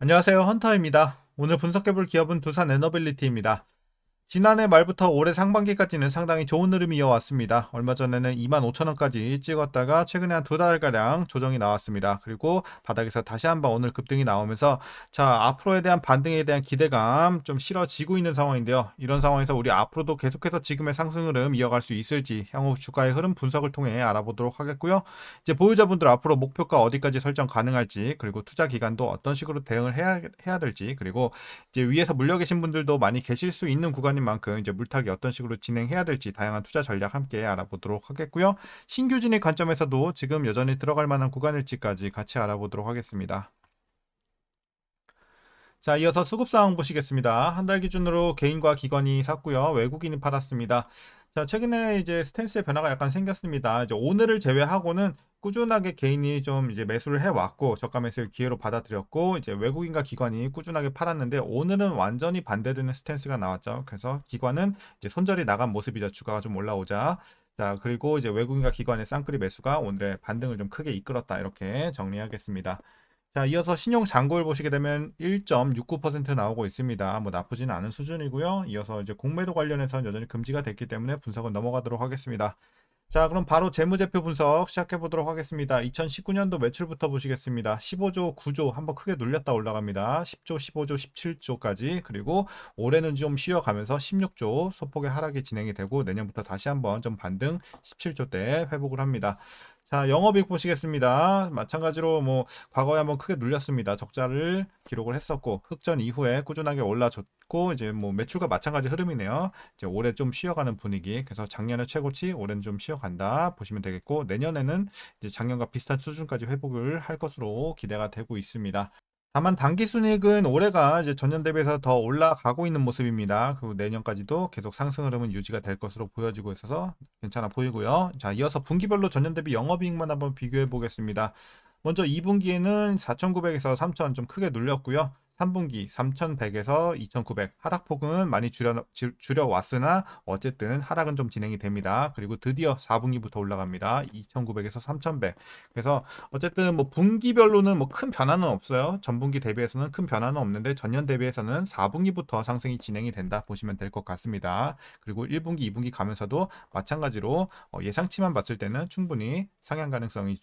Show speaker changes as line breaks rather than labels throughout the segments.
안녕하세요, 헌터입니다. 오늘 분석해볼 기업은 두산 에너빌리티입니다. 지난해 말부터 올해 상반기까지는 상당히 좋은 흐름이 이어왔습니다. 얼마 전에는 25,000원까지 찍었다가 최근에 한 두 달가량 조정이 나왔습니다. 그리고 바닥에서 다시 한번 오늘 급등이 나오면서 자, 앞으로에 대한 반등에 대한 기대감 좀 실어지고 있는 상황인데요. 이런 상황에서 우리 앞으로도 계속해서 지금의 상승 흐름 이어갈 수 있을지 향후 주가의 흐름 분석을 통해 알아보도록 하겠고요. 이제 보유자분들 앞으로 목표가 어디까지 설정 가능할지, 그리고 투자 기간도 어떤 식으로 대응을 해야 될지, 그리고 이제 위에서 물려 계신 분들도 많이 계실 수 있는 구간인 만큼 이제 물타기 어떤 식으로 진행해야 될지 다양한 투자 전략 함께 알아보도록 하겠고요. 신규 진입 관점에서도 지금 여전히 들어갈 만한 구간일지까지 같이 알아보도록 하겠습니다. 자, 이어서 수급 상황 보시겠습니다. 한 달 기준으로 개인과 기관이 샀고요. 외국인이 팔았습니다. 자, 최근에 이제 스탠스의 변화가 약간 생겼습니다. 이제 오늘을 제외하고는 꾸준하게 개인이 좀 이제 매수를 해왔고, 저가 매수의 기회로 받아들였고, 이제 외국인과 기관이 꾸준하게 팔았는데, 오늘은 완전히 반대되는 스탠스가 나왔죠. 그래서 기관은 이제 손절이 나간 모습이죠. 주가가 좀 올라오자. 자, 그리고 이제 외국인과 기관의 쌍끌이 매수가 오늘의 반등을 좀 크게 이끌었다. 이렇게 정리하겠습니다. 자, 이어서 신용 잔고를 보시게 되면 1.69% 나오고 있습니다. 뭐 나쁘진 않은 수준이고요. 이어서 이제 공매도 관련해서는 여전히 금지가 됐기 때문에 분석은 넘어가도록 하겠습니다. 자, 그럼 바로 재무제표 분석 시작해 보도록 하겠습니다. 2019년도 매출부터 보시겠습니다. 15조, 9조 한번 크게 눌렸다 올라갑니다. 10조, 15조, 17조까지. 그리고 올해는 좀 쉬어가면서 16조 소폭의 하락이 진행이 되고, 내년부터 다시 한번 좀 반등 17조대 회복을 합니다. 자, 영업이익 보시겠습니다. 마찬가지로 뭐 과거에 한번 크게 눌렸습니다. 적자를 기록을 했었고, 흑전 이후에 꾸준하게 올라줬고, 이제 뭐 매출과 마찬가지 흐름이네요. 이제 올해 좀 쉬어가는 분위기. 그래서 작년에 최고치, 올해는 좀 쉬어간다 보시면 되겠고, 내년에는 이제 작년과 비슷한 수준까지 회복을 할 것으로 기대가 되고 있습니다. 다만 단기 순이익은 올해가 이제 전년 대비해서 더 올라가고 있는 모습입니다. 그리고 내년까지도 계속 상승 흐름은 유지가 될 것으로 보여지고 있어서 괜찮아 보이고요. 자, 이어서 분기별로 전년 대비 영업이익만 한번 비교해 보겠습니다. 먼저 2분기에는 4,900에서 3,000 좀 크게 눌렸고요. 3분기 3,100에서 2,900 하락폭은 많이 줄여왔으나 어쨌든 하락은 좀 진행이 됩니다. 그리고 드디어 4분기부터 올라갑니다. 2,900에서 3,100. 그래서 어쨌든 뭐 분기별로는 뭐 큰 변화는 없어요. 전분기 대비해서는 큰 변화는 없는데 전년 대비해서는 4분기부터 상승이 진행이 된다 보시면 될 것 같습니다. 그리고 1분기, 2분기 가면서도 마찬가지로 예상치만 봤을 때는 충분히 상향 가능성이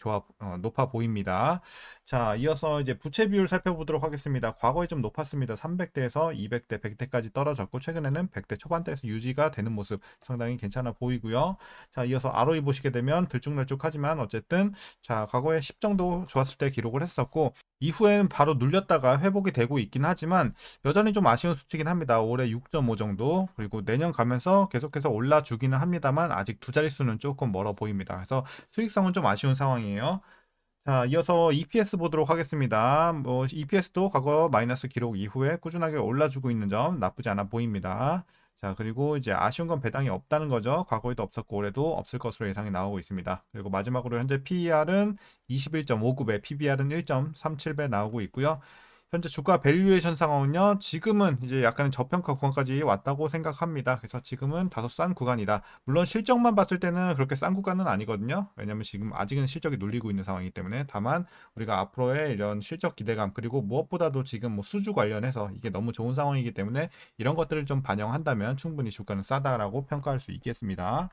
높아 보입니다. 자, 이어서 이제 부채 비율 살펴보도록 하겠습니다. 과거에 좀 높았습니다. 300대에서 200대, 100대까지 떨어졌고, 최근에는 100대 초반대에서 유지가 되는 모습 상당히 괜찮아 보이고요. 자, 이어서 ROE 보시게 되면 들쭉날쭉하지만 어쨌든 자, 과거에 10 정도 좋았을 때 기록을 했었고, 이후에는 바로 눌렸다가 회복이 되고 있긴 하지만 여전히 좀 아쉬운 수치긴 합니다. 올해 6.5 정도, 그리고 내년 가면서 계속해서 올라주기는 합니다만 아직 두 자릿수는 조금 멀어 보입니다. 그래서 수익성은 좀 아쉬운 상황이에요. 자, 이어서 EPS 보도록 하겠습니다. 뭐 EPS도 과거 마이너스 기록 이후에 꾸준하게 올라주고 있는 점 나쁘지 않아 보입니다. 자, 그리고 이제 아쉬운 건 배당이 없다는 거죠. 과거에도 없었고 올해도 없을 것으로 예상이 나오고 있습니다. 그리고 마지막으로 현재 PER은 21.59배, PBR은 1.37배 나오고 있고요. 현재 주가 밸류에이션 상황은요, 지금은 이제 약간 저평가 구간까지 왔다고 생각합니다. 그래서 지금은 다소 싼 구간이다. 물론 실적만 봤을 때는 그렇게 싼 구간은 아니거든요. 왜냐면 지금 아직은 실적이 눌리고 있는 상황이기 때문에. 다만 우리가 앞으로의 이런 실적 기대감, 그리고 무엇보다도 지금 뭐 수주 관련해서 이게 너무 좋은 상황이기 때문에 이런 것들을 좀 반영한다면 충분히 주가는 싸다라고 평가할 수 있겠습니다.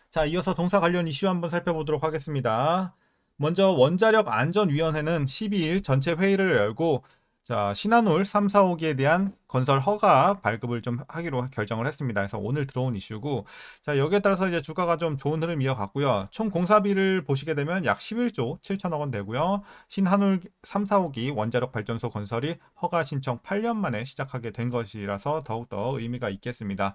자, 이어서 동사 관련 이슈 한번 살펴보도록 하겠습니다. 먼저 원자력 안전위원회는 12일 전체 회의를 열고, 자, 신한울 3, 4호기에 대한 건설 허가 발급을 좀 하기로 결정을 했습니다. 그래서 오늘 들어온 이슈고, 자, 여기에 따라서 이제 주가가 좀 좋은 흐름 이어갔고요. 총 공사비를 보시게 되면 약 11조 7천억 원 되고요. 신한울 3, 4호기 원자력 발전소 건설이 허가 신청 8년 만에 시작하게 된 것이라서 더욱더 의미가 있겠습니다.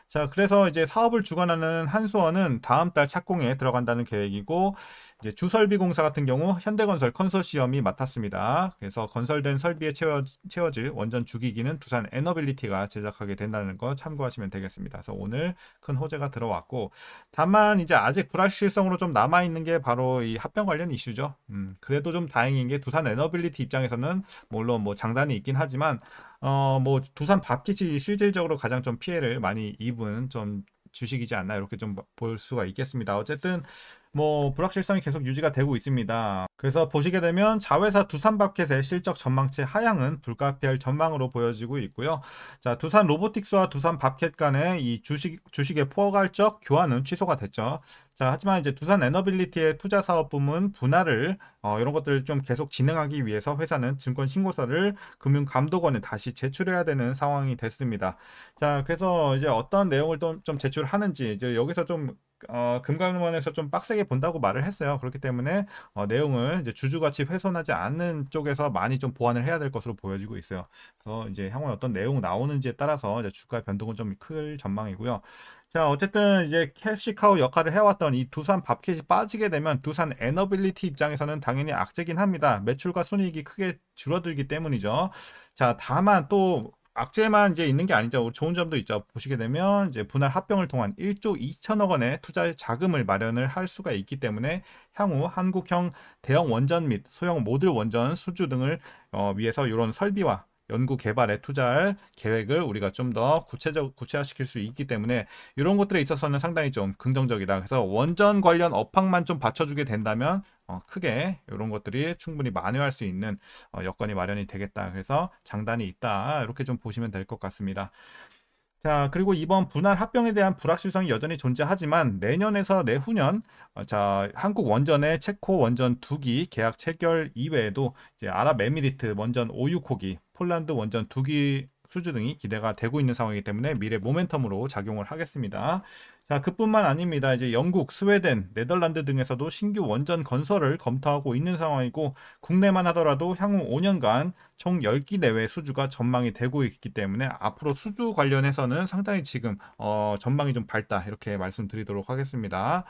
자, 그래서 이제 사업을 주관하는 한수원은 다음 달 착공에 들어간다는 계획이고, 이제 주설비 공사 같은 경우 현대건설 컨소시엄이 맡았습니다. 그래서 건설된 설비에 채워질 원전 주기기는 두산 에너빌리티가 제작하게 된다는 거 참고하시면 되겠습니다. 그래서 오늘 큰 호재가 들어왔고, 다만 이제 아직 불확실성으로 좀 남아 있는 게 바로 이 합병 관련 이슈죠. 그래도 좀 다행인 게 두산 에너빌리티 입장에서는 물론 뭐 장단이 있긴 하지만 뭐 두산 밥kit이 실질적으로 가장 좀 피해를 많이 입은 좀 주식이지 않나 이렇게 좀 볼 수가 있겠습니다. 어쨌든 뭐 불확실성이 계속 유지가 되고 있습니다. 그래서 보시게 되면 자회사 두산밥켓의 실적 전망치 하향은 불가피할 전망으로 보여지고 있고요. 자, 두산 로보틱스와 두산 밥켓 간의 이 주식의 포괄적 교환은 취소가 됐죠. 자, 하지만 이제 두산 에너빌리티의 투자 사업 부문 분할을 이런 것들을 좀 계속 진행하기 위해서 회사는 증권 신고서를 금융감독원에 다시 제출해야 되는 상황이 됐습니다. 자, 그래서 이제 어떤 내용을 좀 제출하는지 이제 여기서 좀 금감원에서 좀 빡세게 본다고 말을 했어요. 그렇기 때문에 내용을 이제 주주가치 훼손하지 않는 쪽에서 많이 좀 보완을 해야 될 것으로 보여지고 있어요. 그래서 이제 향후에 어떤 내용 나오는지에 따라서 이제 주가 변동은 좀 클 전망이고요. 자, 어쨌든 이제 캡시카우 역할을 해왔던 이 두산 밥켓이 빠지게 되면 두산 에너빌리티 입장에서는 당연히 악재긴 합니다. 매출과 순이익이 크게 줄어들기 때문이죠. 자, 다만 또 악재만 이제 있는 게 아니죠. 좋은 점도 있죠. 보시게 되면 이제 분할 합병을 통한 1조 2천억 원의 투자 자금을 마련을 할 수가 있기 때문에 향후 한국형 대형 원전 및 소형 모듈 원전 수주 등을 위해서 이런 설비와 연구 개발에 투자할 계획을 우리가 좀 더 구체화시킬 수 있기 때문에 이런 것들에 있어서는 상당히 좀 긍정적이다. 그래서 원전 관련 업황만 좀 받쳐주게 된다면 크게 이런 것들이 충분히 만회할 수 있는 여건이 마련이 되겠다. 그래서 장단이 있다. 이렇게 좀 보시면 될 것 같습니다. 자, 그리고 이번 분할 합병에 대한 불확실성이 여전히 존재하지만 내년에서 내후년 자, 한국 원전의 체코 원전 2기 계약 체결 이외에도 이제 아랍에미리트 원전 5, 6호기, 폴란드 원전 2기 수주 등이 기대가 되고 있는 상황이기 때문에 미래 모멘텀으로 작용을 하겠습니다. 자, 그뿐만 아닙니다. 이제 영국, 스웨덴, 네덜란드 등에서도 신규 원전 건설을 검토하고 있는 상황이고 국내만 하더라도 향후 5년간 총 10기 내외 수주가 전망이 되고 있기 때문에 앞으로 수주 관련해서는 상당히 지금 전망이 좀 밝다 이렇게 말씀드리도록 하겠습니다.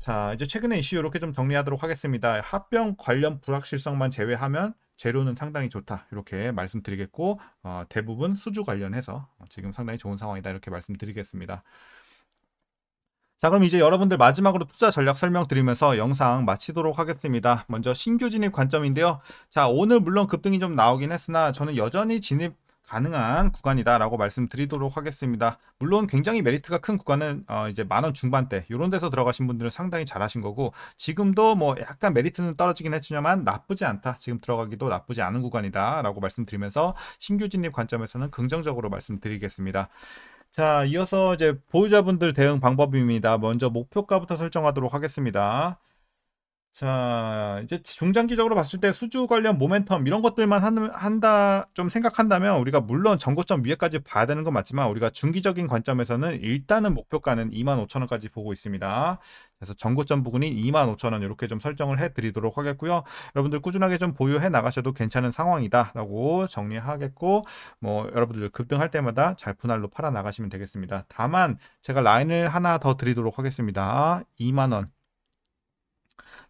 자, 이제 최근의 이슈 이렇게 좀 정리하도록 하겠습니다. 합병 관련 불확실성만 제외하면 재료는 상당히 좋다 이렇게 말씀드리겠고 대부분 수주 관련해서 지금 상당히 좋은 상황이다 이렇게 말씀드리겠습니다. 자, 그럼 이제 여러분들 마지막으로 투자 전략 설명드리면서 영상 마치도록 하겠습니다. 먼저 신규 진입 관점인데요. 자, 오늘 물론 급등이 좀 나오긴 했으나 저는 여전히 진입 가능한 구간이다 라고 말씀드리도록 하겠습니다. 물론 굉장히 메리트가 큰 구간은 이제 10,000원 중반대 이런 데서 들어가신 분들은 상당히 잘하신 거고 지금도 뭐 약간 메리트는 떨어지긴 했지만 나쁘지 않다. 지금 들어가기도 나쁘지 않은 구간이다 라고 말씀드리면서 신규 진입 관점에서는 긍정적으로 말씀드리겠습니다. 자, 이어서 이제 보유자분들 대응 방법입니다. 먼저 목표가부터 설정하도록 하겠습니다. 자, 이제 중장기적으로 봤을 때 수주 관련 모멘텀 이런 것들만 한다 좀 생각한다면 우리가 물론 전고점 위에까지 봐야 되는 건 맞지만 우리가 중기적인 관점에서는 일단은 목표가는 25,000원까지 보고 있습니다. 그래서 전고점 부근인 25,000원 이렇게 좀 설정을 해 드리도록 하겠고요. 여러분들 꾸준하게 좀 보유해 나가셔도 괜찮은 상황이다라고 정리하겠고 뭐 여러분들 급등할 때마다 잘 분할로 팔아 나가시면 되겠습니다. 다만 제가 라인을 하나 더 드리도록 하겠습니다. 2만 원.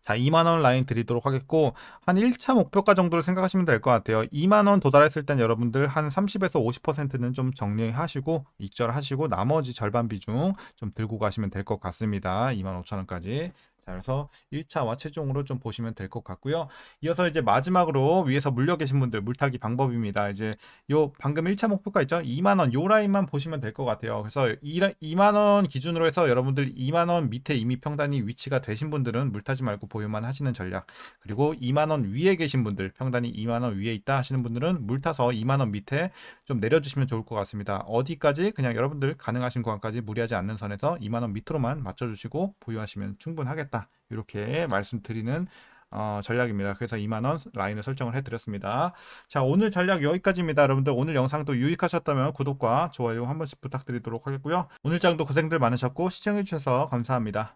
자, 2만원 라인 드리도록 하겠고 한 1차 목표가 정도를 생각하시면 될 것 같아요. 2만원 도달했을 땐 여러분들 한 30에서 50%는 좀 정리하시고 익절하시고 나머지 절반 비중 좀 들고 가시면 될 것 같습니다. 25,000원까지. 자, 그래서 1차와 최종으로 좀 보시면 될 것 같고요. 이어서 이제 마지막으로 위에서 물려 계신 분들 물타기 방법입니다. 이제 요 방금 1차 목표가 있죠? 2만원 요 라인만 보시면 될 것 같아요. 그래서 2만원 기준으로 해서 여러분들 2만원 밑에 이미 평단이 위치가 되신 분들은 물타지 말고 보유만 하시는 전략. 그리고 2만원 위에 계신 분들 평단이 2만원 위에 있다 하시는 분들은 물타서 2만원 밑에 좀 내려주시면 좋을 것 같습니다. 어디까지? 그냥 여러분들 가능하신 구간까지 무리하지 않는 선에서 2만원 밑으로만 맞춰주시고 보유하시면 충분하겠다. 이렇게 말씀드리는 전략입니다. 그래서 2만원 라인을 설정을 해드렸습니다. 자, 오늘 전략 여기까지입니다. 여러분들 오늘 영상도 유익하셨다면 구독과 좋아요 한 번씩 부탁드리도록 하겠고요. 오늘 장도 고생들 많으셨고 시청해주셔서 감사합니다.